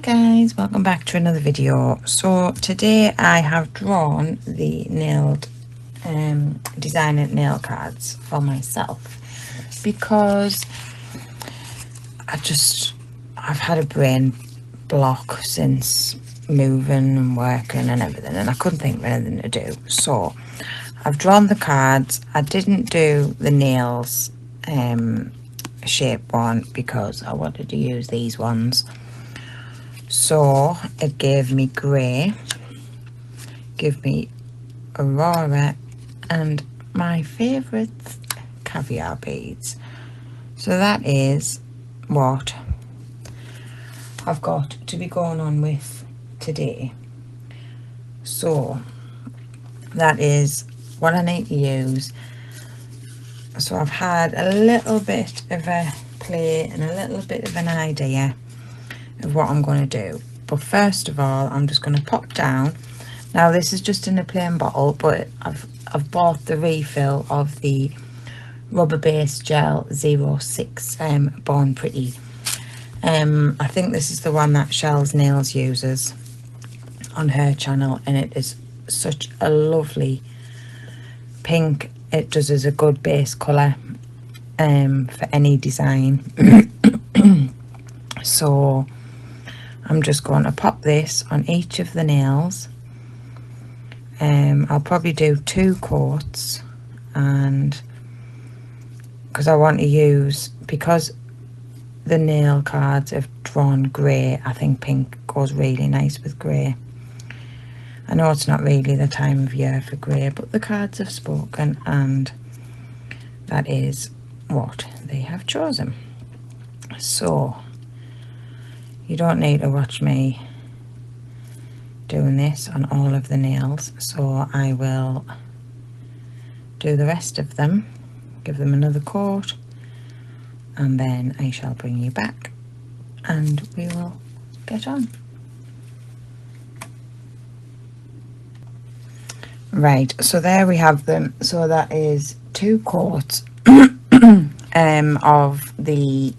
Guys, welcome back to another video. So today I have drawn the nailed designer nail cards for myself because I've had a brain block since moving and working and everything, and I couldn't think of anything to do. So I've drawn the cards. I didn't do the nails shape one because I wanted to use these ones. So it gave me grey, give me Aurora, and my favourite caviar beads. So that is what I've got to be going on with today. So that is what I need to use. So I've had a little bit of a play and a little bit of an idea of what I'm going to do, but first of all I'm just going to pop down. Now this is just in a plain bottle, but I've bought the refill of the rubber based gel 06 Born Pretty. I think this is the one that Shell's Nails uses on her channel, and it is such a lovely pink. It does as a good base colour for any design. So I'm just going to pop this on each of the nails. I'll probably do 2 coats, and because I want to use, because the nail cards have drawn grey, I think pink goes really nice with grey. I know it's not really the time of year for grey, but the cards have spoken, and that is what they have chosen. So you don't need to watch me doing this on all of the nails, so I will do the rest of them, give them another coat, and then I shall bring you back and we will get on. Right, so there we have them. So that is 2 coats of the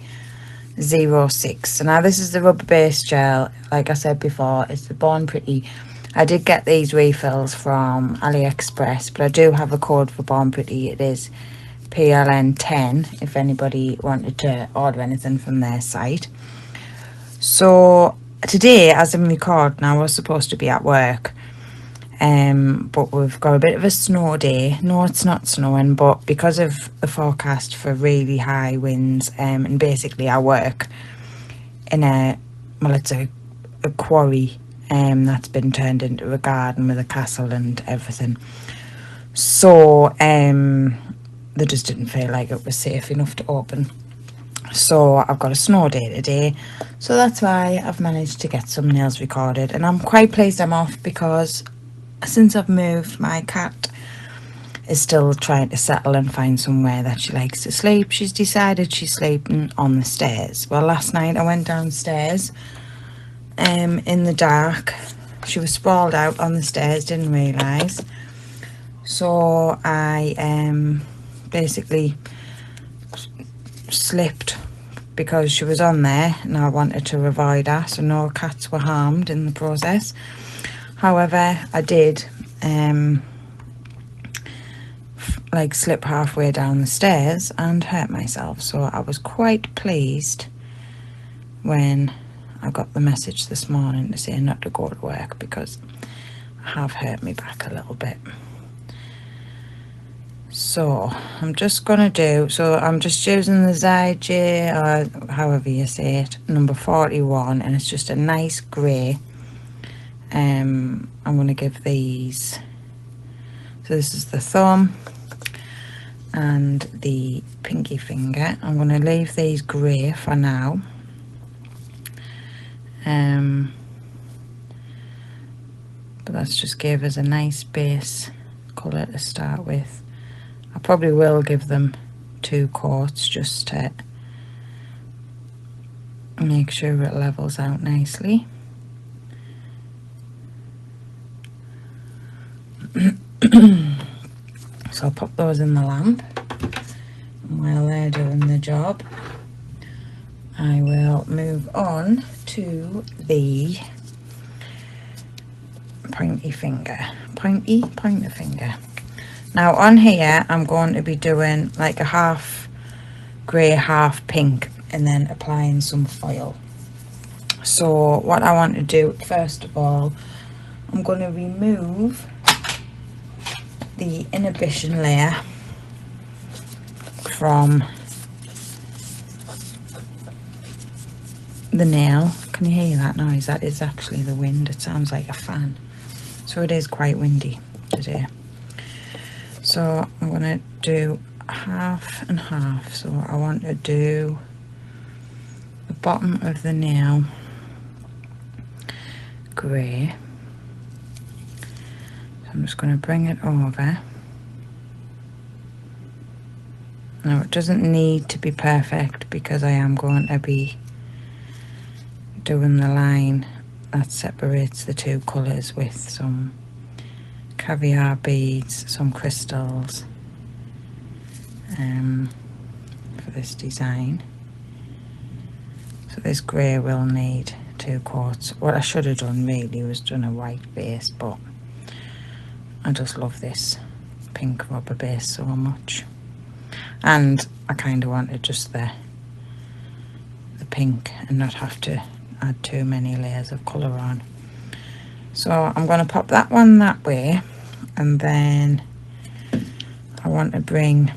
06. So now this is the rubber based gel. Like I said before, it's the Born Pretty. I did get these refills from AliExpress, but I do have a code for Born Pretty. It is PLN10 if anybody wanted to order anything from their site. So today, as I'm recording, I was supposed to be at work, but we've got a bit of a snow day. No, it's not snowing, but because of the forecast for really high winds, and basically I work in it's a quarry that's been turned into a garden with a castle and everything. So they just didn't feel like it was safe enough to open. So I've got a snow day today, so that's why I've managed to get some nails recorded, and I'm quite pleased I'm off, because since I've moved, my cat is still trying to settle and find somewhere that she likes to sleep. She's decided she's sleeping on the stairs. Well, last night I went downstairs in the dark. She was sprawled out on the stairs, didn't realise. So I basically slipped because she was on there, and I wanted to avoid her, so no cats were harmed in the process. However, I did like slip halfway down the stairs and hurt myself, so I was quite pleased when I got the message this morning to say not to go to work, because I have hurt me back a little bit. So I'm just gonna do, so I'm just using the Zyj, or however you say it, number 41, and it's just a nice grey. I'm gonna give these, so this is the thumb and the pinky finger. I'm gonna leave these grey for now. But let's just give us a nice base colour to start with. I probably will give them 2 coats just to make sure it levels out nicely. So I'll pop those in the lamp, and while they're doing the job, I will move on to the pointer finger. Now on here I'm going to be doing like a half grey, half pink, and then applying some foil. So what I want to do first of all, I'm going to remove the inhibition layer from the nail. Can you hear that noise? That is actually the wind. It sounds like a fan. So it is quite windy today. So I'm going to do half and half. So I want to do the bottom of the nail grey. So I'm just going to bring it over. Now it doesn't need to be perfect because I am going to be doing the line that separates the two colours with some caviar beads, some crystals for this design. So this grey will need 2 coats. What I should have done really was done a white base, but I just love this pink rubber base so much, and I kind of wanted just the pink and not have to add too many layers of colour on. So I'm going to pop that one that way, and then I want to bring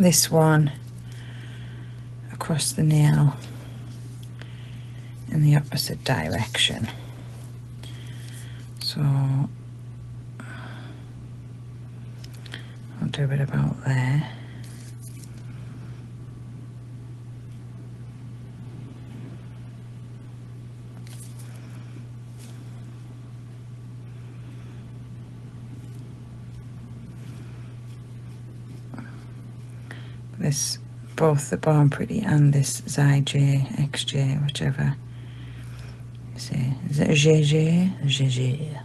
this one across the nail in the opposite direction. So I'll do it about there. This, both the Born Pretty and this ZJ, XJ, whichever you say. Is it a GG? GG.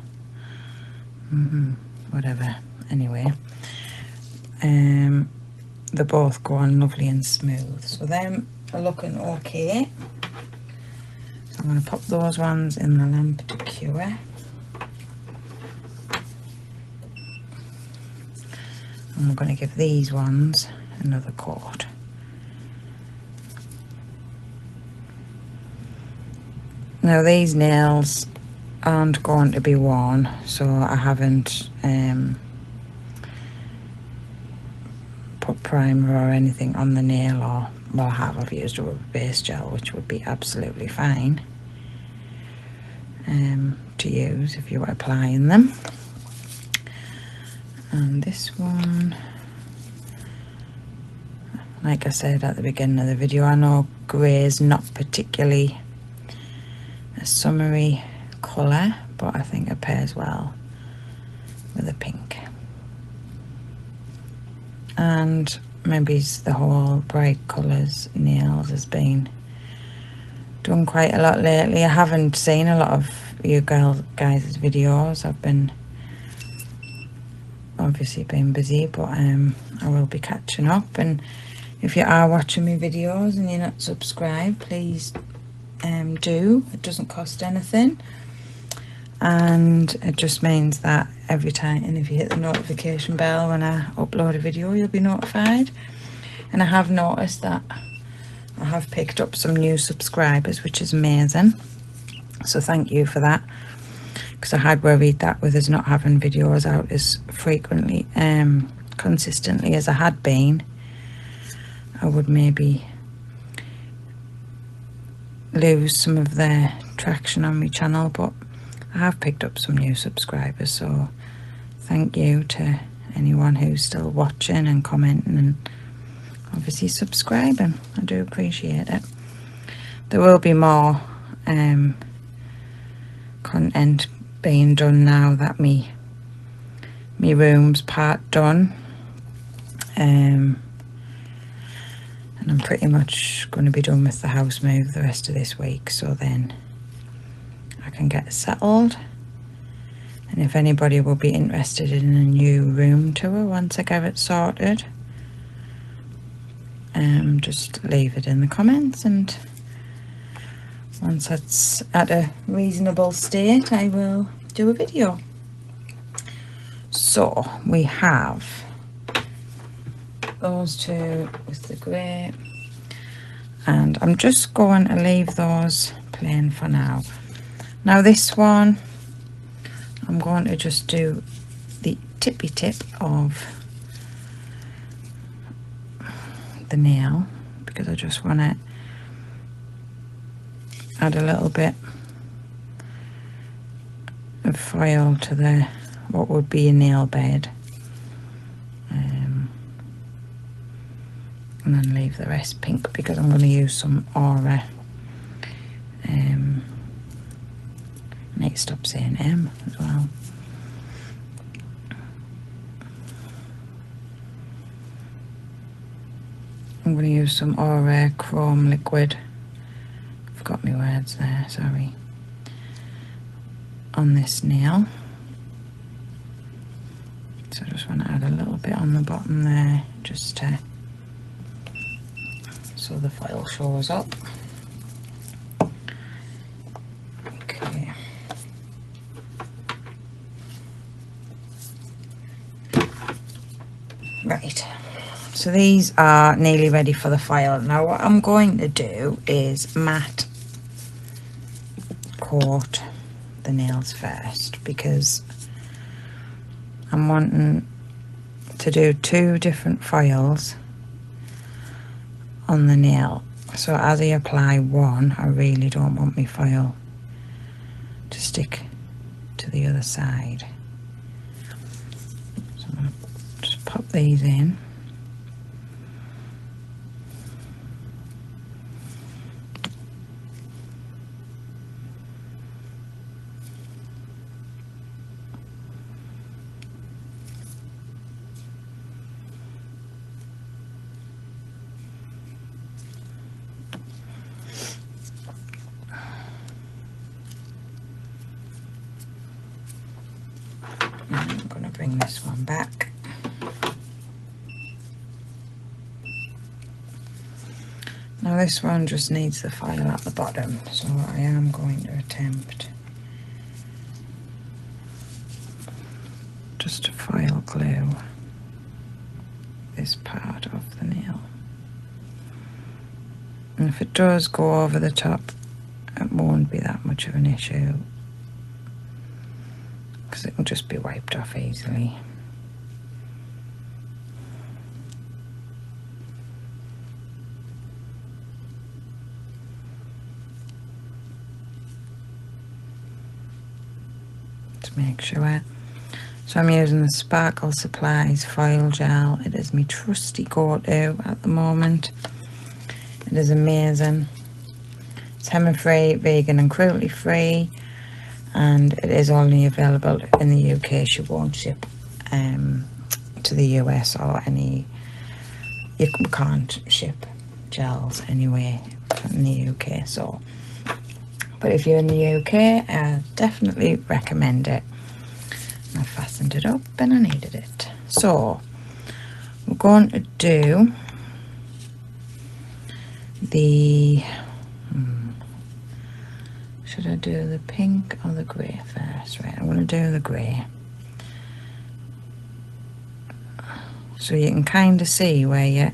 Whatever. Anyway, they both go on lovely and smooth. So them are looking okay. So I'm going to pop those ones in the lamp to cure. And we're going to give these ones another coat. Now these nails aren't going to be worn, so I haven't put primer or anything on the nail, or well, I've used a rubber base gel, which would be absolutely fine to use if you were applying them. And this one, like I said at the beginning of the video, I know grey is not particularly a summery colour, but I think it pairs well with the pink. And maybe the whole bright colours nails has been done quite a lot lately. I haven't seen a lot of you guys' videos. I've been obviously been busy, but I will be catching up. And if you are watching my videos and you're not subscribed, please do. It doesn't cost anything, and it just means that every time, and if you hit the notification bell when I upload a video, you'll be notified. And I have noticed that I have picked up some new subscribers, which is amazing, so thank you for that, because I had worried that with us not having videos out as frequently consistently as I had been, I would maybe lose some of the traction on my channel. But I have picked up some new subscribers, so thank you to anyone who's still watching and commenting and obviously subscribing. I do appreciate it. There will be more content being done now that me room's part done, and I'm pretty much going to be done with the house move the rest of this week, so then I can get settled. And if anybody will be interested in a new room tour once I get it sorted, just leave it in the comments, and once it's at a reasonable state I will do a video. So we have those two with the grey, and I'm just going to leave those plain for now. Now this one I'm going to just do the tippy tip of the nail, because I just want to add a little bit of foil to the what would be a nail bed, and then leave the rest pink, because I'm going to use some aura. I need to stop saying M as well. I'm going to use some aura chrome liquid. Forgot my words there, sorry. On this nail. So I just want to add a little bit on the bottom there, just to, so the foil shows up. Okay. Right. So these are nearly ready for the file. Now what I'm going to do is matte coat the nails first, because I'm wanting to do 2 different files on the nail. So as I apply one, I really don't want my file to stick to the other side. So I'm going to just pop these in. I'm going to bring this one back. Now this one just needs the file at the bottom, so I am going to attempt just to file glue this part of the nail. And if it does go over the top, it won't be that much of an issue, because it will just be wiped off easily. To make sure. So I'm using the Sparkle Supplies foil gel. It is my trusty go-to at the moment. It is amazing. It's hemi-free, vegan and cruelty-free, and it is only available in the UK. She won't ship to the US or any. You can't ship gels anyway in the UK. So, but if you're in the UK, I definitely recommend it. I fastened it up and I needed it. So we're going to do the should I do the pink or the grey first? Right, I'm going to do the grey, so you can kind of see where you,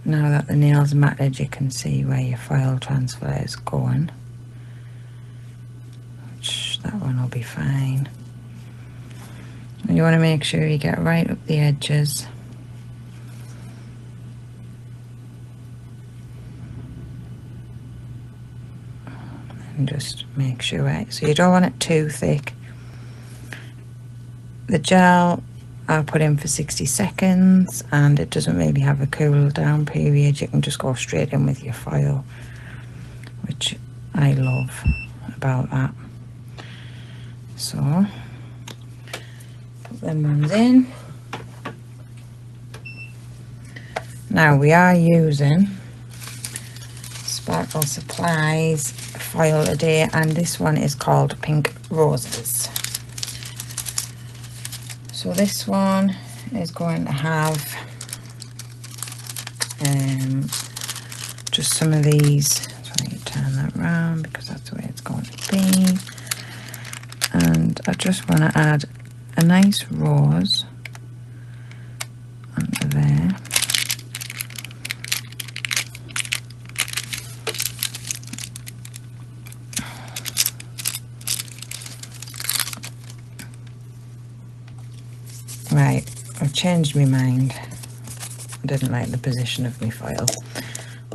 now that the nail's matted, you can see where your file transfer is going, which that one will be fine. You want to make sure you get right up the edges. And just make sure, so you don't want it too thick. The gel I'll put in for 60 seconds, and it doesn't really have a cool down period. You can just go straight in with your foil, which I love about that. So put them ones in. Now we are using Sparkle Supplies foil today, and this one is called Pink Roses. So this one is going to have just some of these. So you turn that round because that's the way it's going to be. And I just want to add a nice rose under there. Right, I've changed my mind. I didn't like the position of my foil.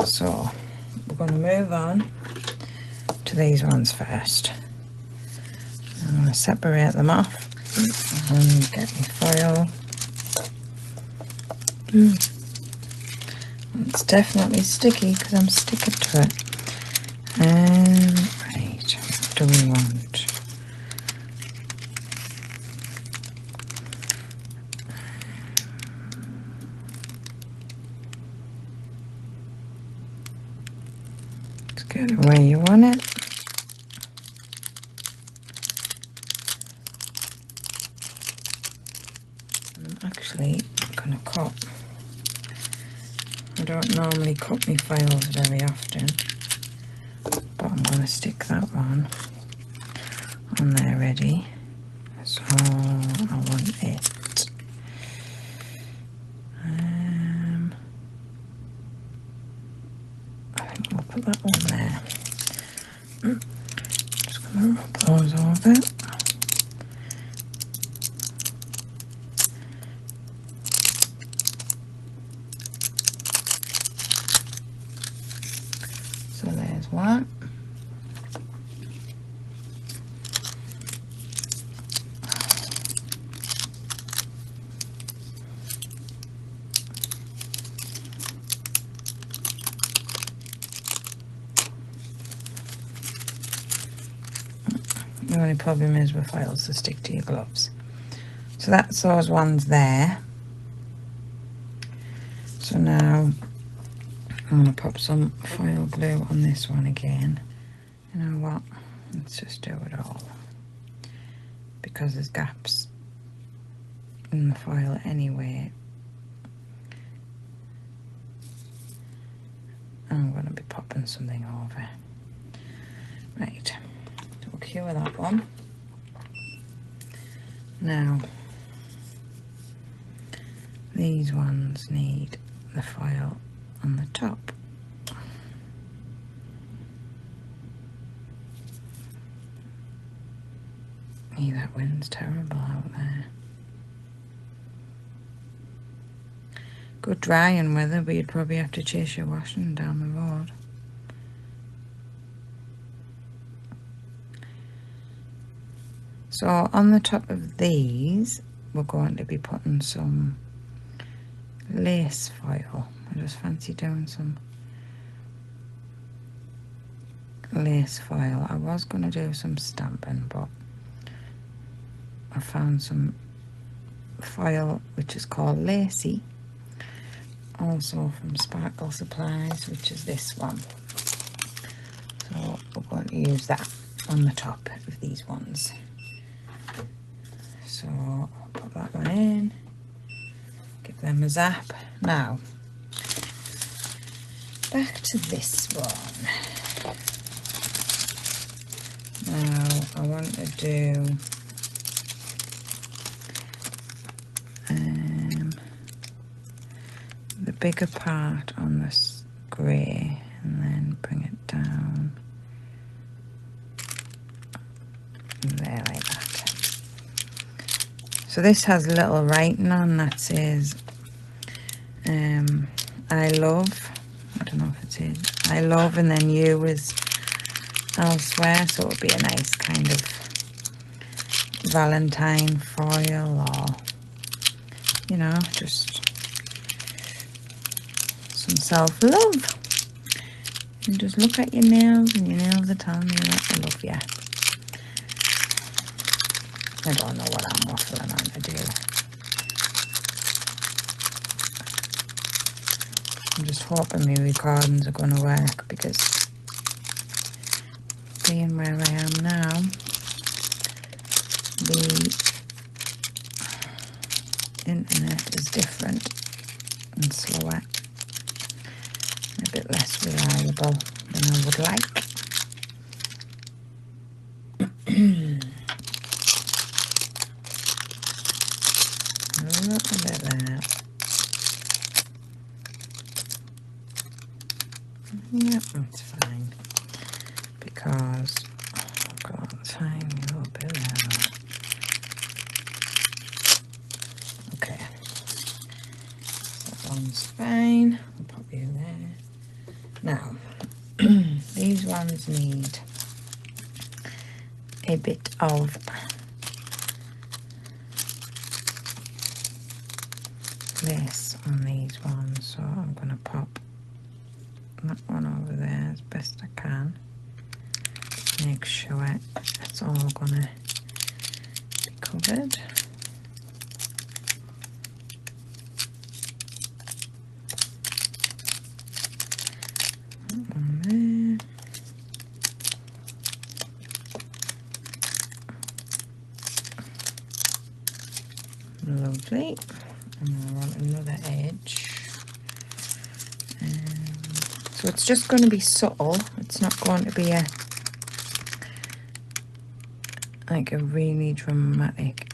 So we're going to move on to these ones first. I'm going to separate them off and get my foil. It's definitely sticky because I'm sticking to it. Right, what do we want? Let's get it where you want it. I'm actually going to cut. I don't normally cut my foils very often, but I'm going to stick that one on there ready. So I want it. I think we'll put that one there. Just going to rub those over. So there's one. The only problem is with foils to stick to your gloves. So that's those ones there. So now I'm going to pop some foil glue on this one again. You know what? Let's just do it all. Because there's gaps in the foil anyway. I'm going to be popping something over. Right. We'll cure that one. Now, these ones need the foil on the top. That wind's terrible out there. Good drying weather, but you'd probably have to chase your washing down the road. So on the top of these, we're going to be putting some lace foil. I just fancy doing some lace foil. I was going to do some stamping, but I found some foil which is called Lacy, also from Sparkle Supplies, which is this one. So we're going to use that on the top of these ones. So I'll put that one in, give them a zap. Now back to this one. Now I want to do the bigger part on this grey and then bring it down there like that. So this has a little writing on that says I love, I don't know if it says I love, and then you is elsewhere, so it would be a nice kind of Valentine foil, or you know, just some self-love. And just look at your nails, and your nails are telling you that I love you. I don't know what I'm waffling on to do. I'm just hoping my recordings are going to work, because being where I am now, the internet is different and slower. bit less reliable than I would like. A little bit there. Yep, that's fine. Because I've got a tiny little bit there. Okay. That one's fine. I'll pop you there. Now, these ones need a bit of lace on these ones, so I'm going to pop that one over there as best I can. Make sure it's all going to be covered. That one there. Lovely. And I want another edge. So it's just going to be subtle. It's not going to be like a really dramatic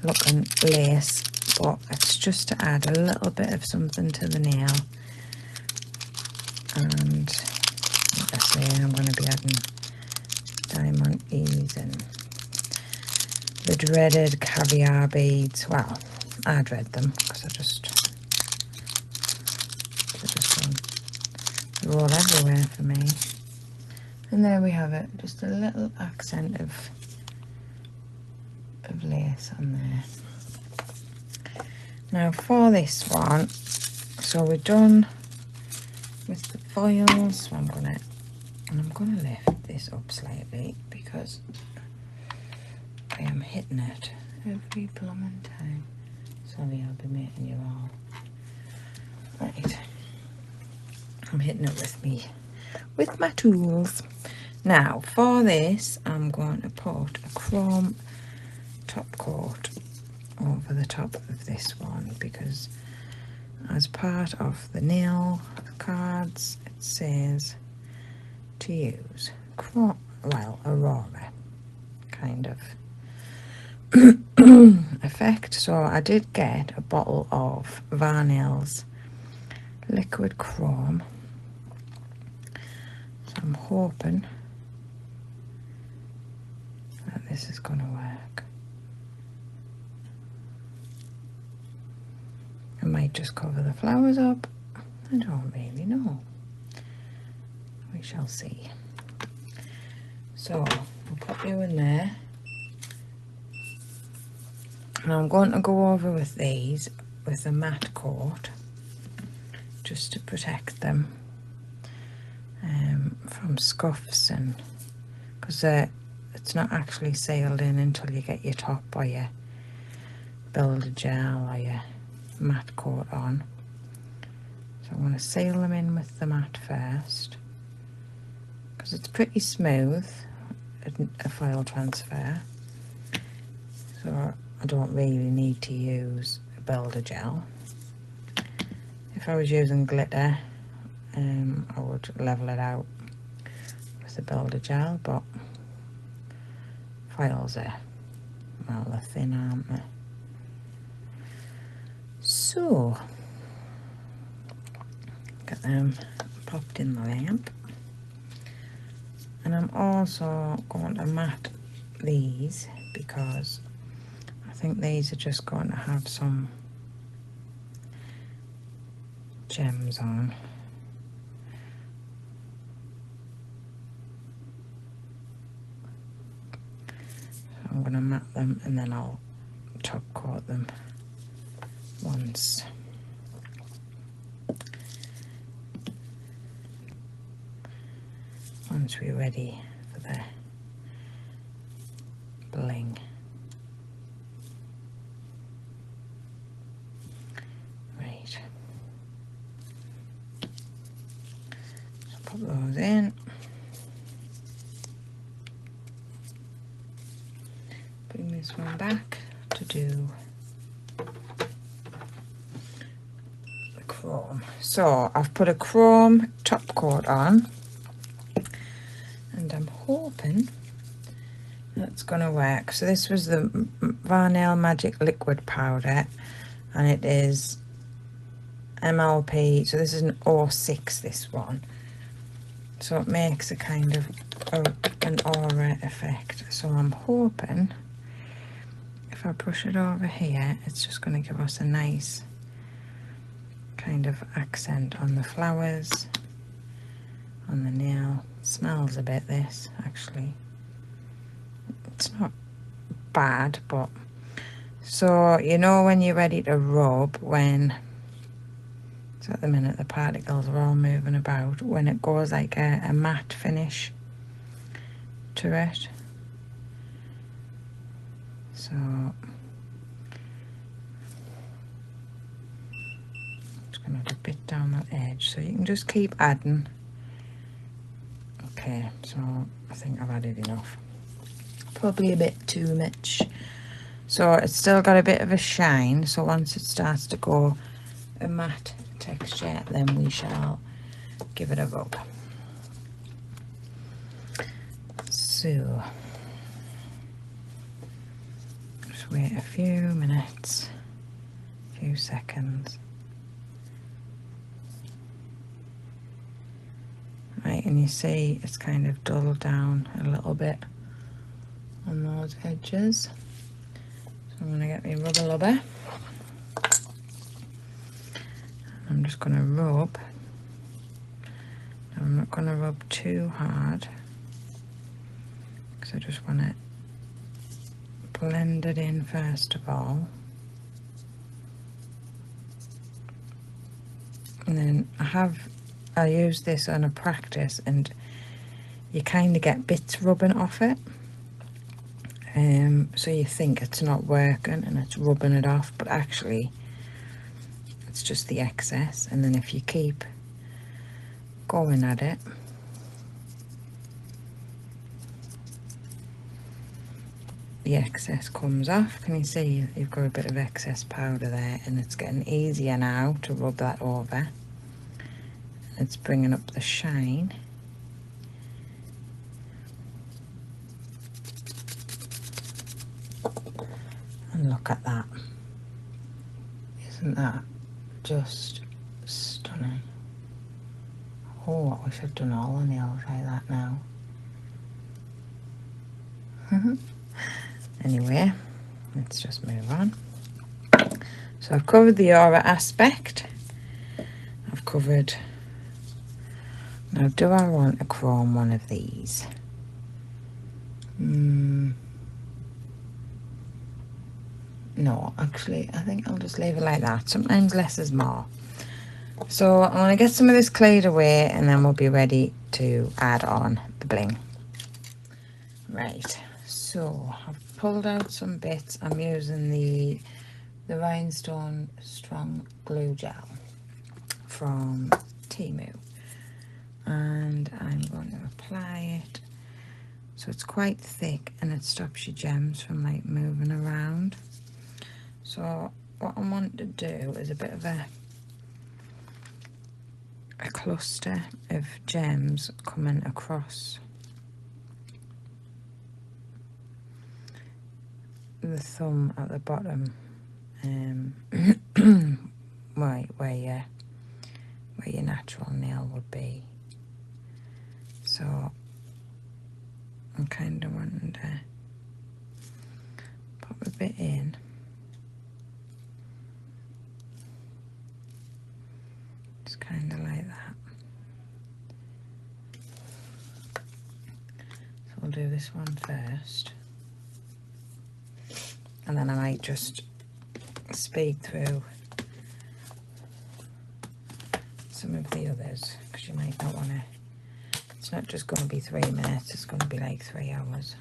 looking lace, but it's just to add a little bit of something to the nail. And like I say, I'm going to be adding diamantes and the dreaded caviar beads. Well, I dread them because they're all everywhere for me. And there we have it, just a little accent of lace on there. Now for this one, so we're done with the foils, so I'm gonna lift this up slightly because I am hitting it every blooming time. Sorry, I'll be making you all right. I'm hitting it with my tools. Now for this, I'm going to put a chrome top coat over the top of this one because as part of the nail cards it says to use Aurora kind of effect. So I did get a bottle of Varnell's liquid chrome, so I'm hoping that this is going to work. I might just cover the flowers up. I don't really know. We shall see. So I'll pop you in there. And I'm going to go over with these with a matte coat just to protect them from scuffs, and because it's not actually sealed in until you get your top or your builder gel or your matte coat on. So I'm going to seal them in with the matte first because it's pretty smooth, a foil transfer, so I don't really need to use a builder gel. If I was using glitter, I would level it out with the builder gel, but foils are, well, they're thin, aren't they? So, get them popped in the lamp. And I'm also going to mat these because I think these are just going to have some gems on. So I'm going to mat them and then I'll top coat them once we're ready for the bling. Right, so pop those in. Bring this one back to do the chrome. So I've put a chrome top coat on, and I'm hoping that's going to work. So this was the Varnell Magic Liquid Powder, and it is MLP, so this is an O6, this one. So it makes a kind of an aura effect. So I'm hoping if I brush it over here, it's just going to give us a nice kind of accent on the flowers, on the nail. It smells a bit, this, actually. It's not bad, but so you know when you're ready to rub, when so at the minute the particles are all moving about, when it goes like a matte finish to it. So just gonna have a bit down that edge, so you can just keep adding. Okay, so I think I've added enough, probably a bit too much. So it's still got a bit of a shine, so once it starts to go a matte texture, then we shall give it a rub. So just wait a few minutes, a few seconds. Right, and you see it's kind of dulled down a little bit on those edges. So I'm going to get my rubber lubber. I'm just going to rub. Now I'm not going to rub too hard, because I just want to blend it in first of all. And then I use this on a practice, and you kind of get bits rubbing off it. So you think it's not working and it's rubbing it off, but actually it's just the excess. And then if you keep going at it, the excess comes off. Can you see you've got a bit of excess powder there, and it's getting easier now to rub that over. It's bringing up the shine. And look at that. Isn't that just stunning? Oh, I wish I'd done all the nails like that now. Anyway, let's just move on. So I've covered the aura aspect. I've covered... Now, do I want a chrome one of these? No, actually, I think I'll just leave it like that. Sometimes less is more. So I'm going to get some of this clayed away, and then we'll be ready to add on the bling. Right, so I've pulled out some bits. I'm using the Rhinestone Strong Glue Gel from Temu, and I'm going to apply it so it's quite thick and it stops your gems from like moving around. So what I want to do is a bit of a cluster of gems coming across the thumb at the bottom, where your natural nail would be. So I'm kind of wanting to pop a bit in. Just kind of like that. So we'll do this one first, and then I might just speed through some of the others, because you might not want to. It's not just going to be 3 minutes, it's going to be like 3 hours.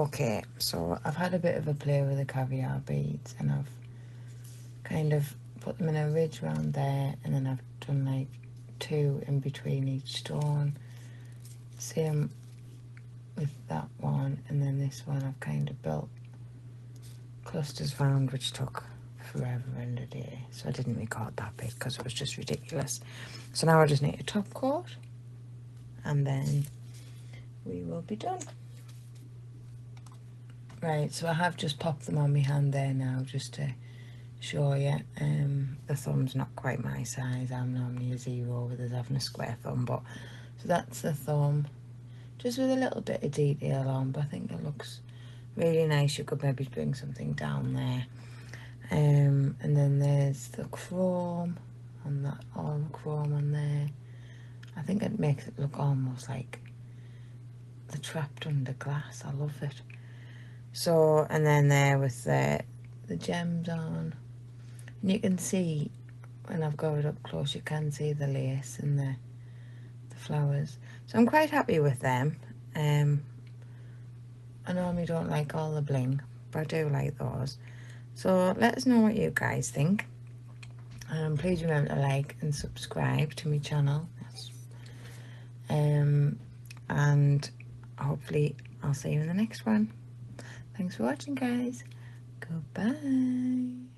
Okay, so I've had a bit of a play with the caviar beads, and I've kind of put them in a ridge around there, and then I've done like 2 in between each stone. Same with that one, and then this one I've kind of built clusters round, which took forever and a day, so I didn't record that bit because it was just ridiculous. So now I just need a top coat, and then we will be done. Right, so I have just popped them on my hand there now, just to show you. The thumb's not quite my size. I'm normally a 0 with us having a square thumb, but so that's the thumb, just with a little bit of detail on, but I think it looks really nice. You could maybe bring something down there. And then there's the chrome on that, all the chrome on there. I think it makes it look almost like the trapped under glass. I love it. So, and then there with the gems on, and you can see when I've got it up close, you can see the lace and the flowers. So I'm quite happy with them. I normally don't like all the bling, but I do like those. So let us know what you guys think. Please remember to like and subscribe to my channel. And hopefully I'll see you in the next one. Thanks for watching, guys. Goodbye.